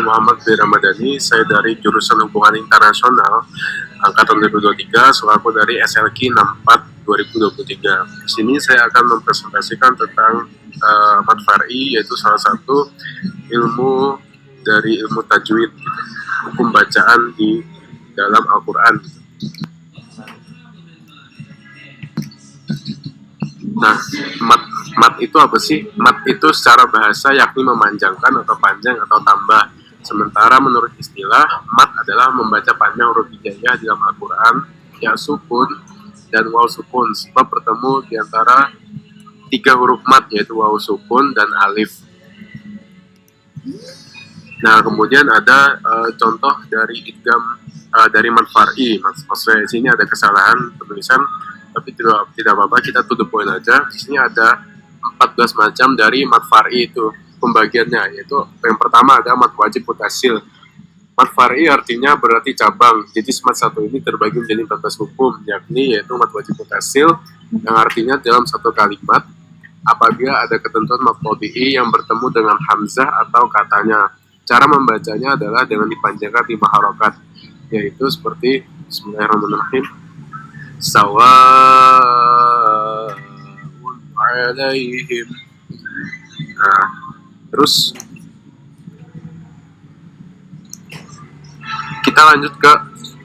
Muhammad B. Ramadhani, saya dari jurusan Hubungan Internasional angkatan 2023, selaku dari SLQ 64 2023. Di sini saya akan mempresentasikan tentang mat far'i, yaitu salah satu ilmu dari ilmu tajwid, hukum bacaan di dalam Al-Quran. Nah, mat itu apa sih? Mat itu secara bahasa yakni memanjangkan atau panjang atau tambah. Sementara menurut istilah, mat adalah membaca panjang huruf hijaiyah di dalam Al-Quran, ya sukun dan waw sukun, sebab bertemu di antara tiga huruf mat, yaitu waw sukun dan alif. Nah, kemudian ada contoh dari idgham dari mat far'i. Maksudnya di sini ada kesalahan penulisan, tapi tidak apa-apa, kita to the point aja. Di sini ada 14 macam dari mat far'i itu pembagiannya, yaitu yang pertama ada mat wajib mutasil. Mat far'i artinya berarti cabang. Jadi mat satu ini terbagi menjadi 14 hukum, yakni yaitu mat wajib mutasil yang artinya dalam satu kalimat apabila ada ketentuan mat tabi'i yang bertemu dengan hamzah atau katanya. Cara membacanya adalah dengan dipanjangkan 5 harokat, yaitu seperti Bismillahirrahmanirrahim, sawa'un 'alaihim. Nah, terus kita lanjut ke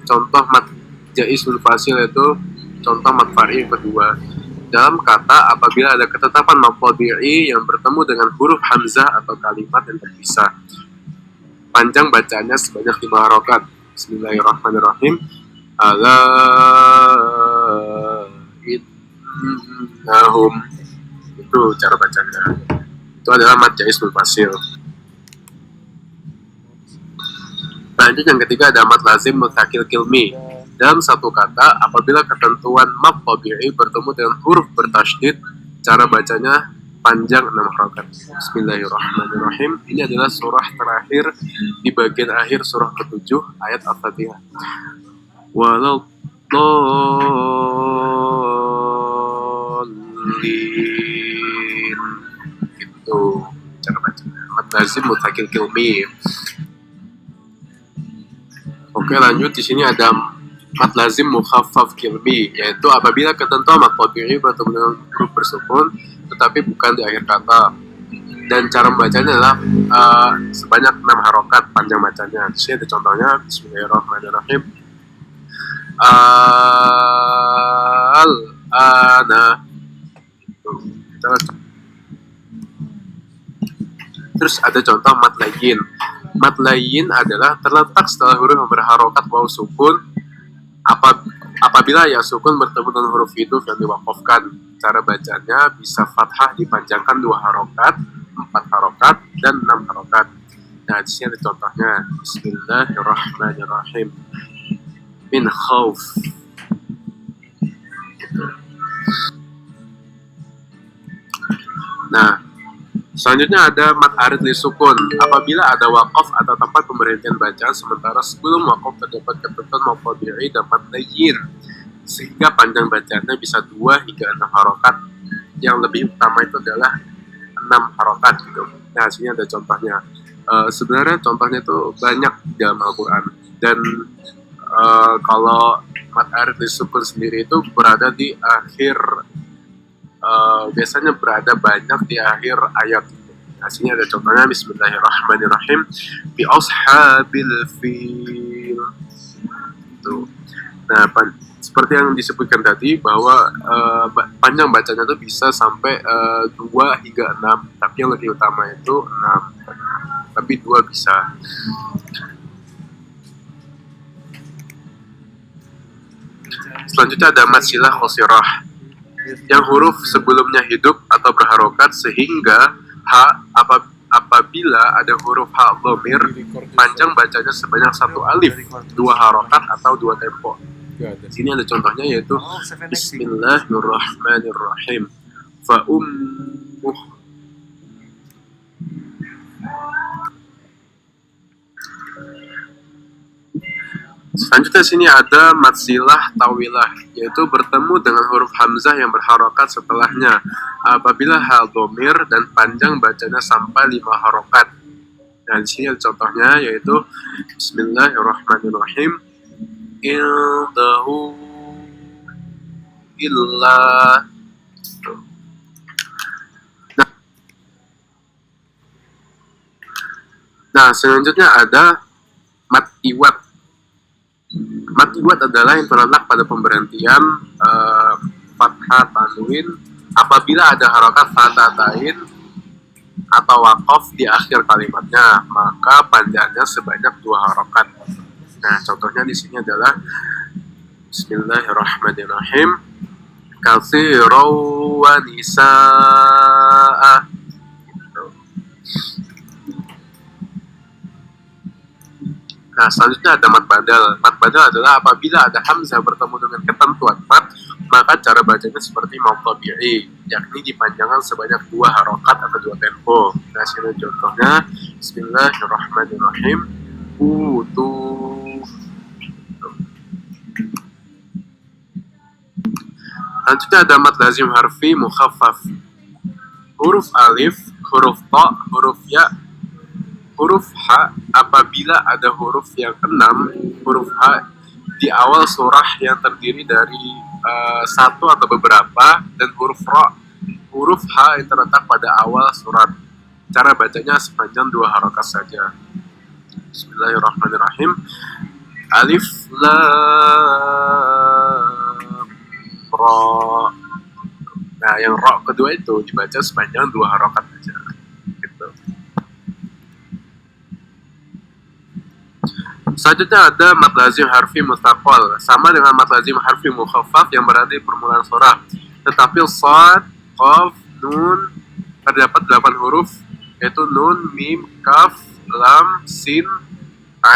contoh mat jaiz munfasil, yaitu contoh mat far'i yang kedua. Dalam kata apabila ada ketetapan mat tabi'i yang bertemu dengan huruf hamzah atau kalimat yang terpisah, panjang bacanya sebanyak 5 harokat. Bismillahirrahmanirrahim, ala innahum. Itu cara bacanya. Itu adalah mat jaiz munfasil. Lanjut yang ketiga ada mat lazim mutakil kilmi. Dalam satu kata apabila ketentuan mat tabi'i bertemu dengan huruf bertasydid, cara bacanya panjang 6 harokat. Bismillahirrahmanirrahim. Ini adalah surah terakhir di bagian akhir surah ke-7 ayat Al-Fatihah. Walau itu cara bacanya. Mat lazim mutakil kilmi. Oke, lanjut. Di sini ada mat lazim mukhaffaf kilmi, yaitu apabila ketentuan mat tabi'i bertemu dengan huruf bersukun tetapi bukan di akhir kata, dan cara membacanya adalah sebanyak 6 harokat panjang bacanya. Di sini ada contohnya. Bismillahirrahmanirrahim, al-ana. Terus ada contoh mat layyin. Mat layyin adalah terletak setelah huruf yang berharokat waw sukun apabila ya sukun bertemu dengan huruf hidup yang diwakafkan. Cara bacanya bisa fathah dipanjangkan 2 harokat, 4 harokat, dan 6 harokat. Nah, di sini ada contohnya. Bismillahirrahmanirrahim, min khauf. Nah, selanjutnya ada mat arid li sukun. Apabila ada wakaf atau tempat pemberhentian bacaan sementara sebelum wakaf terdapat ketentuan mat tabi'i dan mat layyin, sehingga panjang bacaannya bisa 2 hingga 6 harokat. Yang lebih utama itu adalah 6 harokat gitu. Nah, sini ada contohnya. Sebenarnya contohnya itu banyak di dalam Al-Quran. Dan kalau mat arid li sukun sendiri itu berada di akhir, biasanya berada banyak di akhir ayat. Nah, sini ada contohnya. Bismillahirrahmanirrahim, bi ashabil fil. Tuh. Nah, seperti yang disebutkan tadi bahwa panjang bacanya itu bisa sampai 2 hingga 6, tapi yang lebih utama itu 6, tapi 2 bisa. Selanjutnya ada mat silah qasirah, yang huruf sebelumnya hidup atau berharokat sehingga apabila ada huruf ha dhamir, panjang bacanya sebanyak 1 alif, 2 harokat atau 2 tempo. Di sini ada contohnya, yaitu Bismillahirrahmanirrahim, fa ummuh. Selanjutnya sini ada mat silah tawilah, yaitu bertemu dengan huruf hamzah yang berharokat setelahnya apabila hal dhamir dan panjang bacanya sampai 5 harokat. Nah, di sini ada contohnya yaitu Bismillahirrahmanirrahim. Indahu illa. Nah, selanjutnya ada mat iwat. Mat iwat adalah yang terletak pada pemberhentian fathah tanwin apabila ada harokat fathah tain atau wakof di akhir kalimatnya, maka panjangnya sebanyak 2 harokat. Nah, contohnya di sini adalah Bismillahirrahmanirrahim. Katsiraw wa nisaa. Nah, selanjutnya ada mat badal. Mat badal adalah apabila ada hamzah bertemu dengan ketentuan mat, maka cara bacanya seperti mau tabi'i, yakni dipanjangkan sebanyak 2 harokat atau 2 tempo. Nah, sini contohnya Bismillahirrahmanirrahim. Selanjutnya ada mat lazim harfi mukhaffaf. Huruf alif, huruf ta, huruf ya, huruf H apabila ada huruf yang 6 huruf H di awal surah yang terdiri dari satu atau beberapa, dan huruf Ra huruf H yang terletak pada awal surat. Cara bacanya sepanjang 2 harokat saja. Bismillahirrahmanirrahim. Alif lam Ra. Nah, yang Ra kedua itu dibaca sepanjang 2 harokat saja. Selanjutnya ada mat lazim harfi mustaqal, sama dengan mat lazim harfi mukhaffaf yang berada di permulaan surah. Tetapi shad, qaf, nun terdapat 8 huruf, yaitu nun, mim, kaf, lam, sin,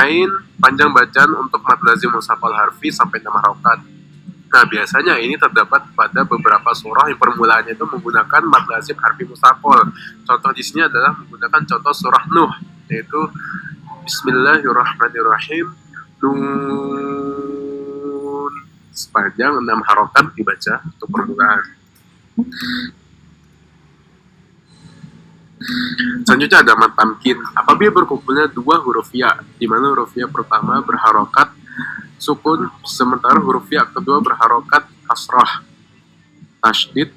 ain. Panjang bacaan untuk mat lazim mustaqal harfi sampai 6 harokat. Nah, biasanya ini terdapat pada beberapa surah yang permulaannya itu menggunakan mat lazim harfi mustaqal. Contoh di sini adalah menggunakan contoh surah Nuh, yaitu Bismillahirrahmanirrahim. Nun sepanjang 6 harokat dibaca untuk permulaan. Selanjutnya ada mat tamkin. Apabila berkumpulnya 2 huruf ya, di mana huruf ya pertama berharokat sukun, sementara huruf ya kedua berharokat kasrah, tasydid,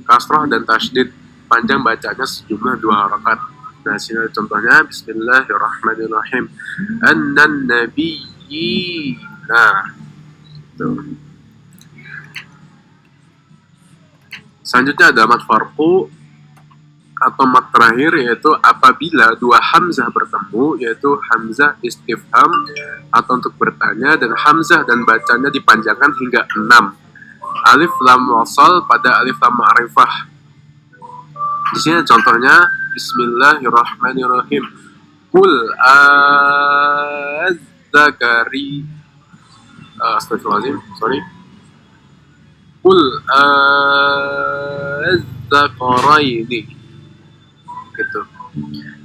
kasrah dan tasydid. Panjang bacanya sejumlah 2 harokat. Nah, sini contohnya Bismillahirrahmanirrahim. Annan nabiyyi. Nah, tuh. Selanjutnya ada mat farqu atau mat terakhir, yaitu apabila 2 hamzah bertemu, yaitu hamzah istifham atau untuk bertanya, dan hamzah dan bacanya dipanjangkan hingga 6. Alif lam wasal pada alif lam ma'rifah. Di sini contohnya Bismillahirrahmanirrahim. Qul az-zakari. Astagfirullahaladzim, sorry. Qul az-zakaraini. Gitu.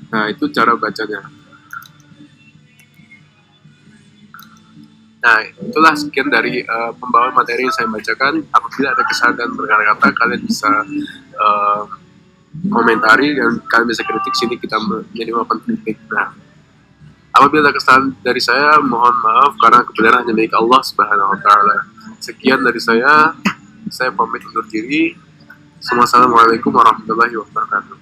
Nah, itu cara bacanya. Nah, itulah sekian dari pembawaan materi yang saya bacakan. Apabila ada kesalahan dan berkata-kata, kalian bisa komentari dan kalian bisa kritik. Sini kita menjadi mapan kritik. Nah, apabila ada kesalahan dari saya, mohon maaf karena kebenaran hanya milik Allah Subhanahu wa taala. Sekian dari saya pamit undur diri. Assalamualaikum warahmatullahi wabarakatuh.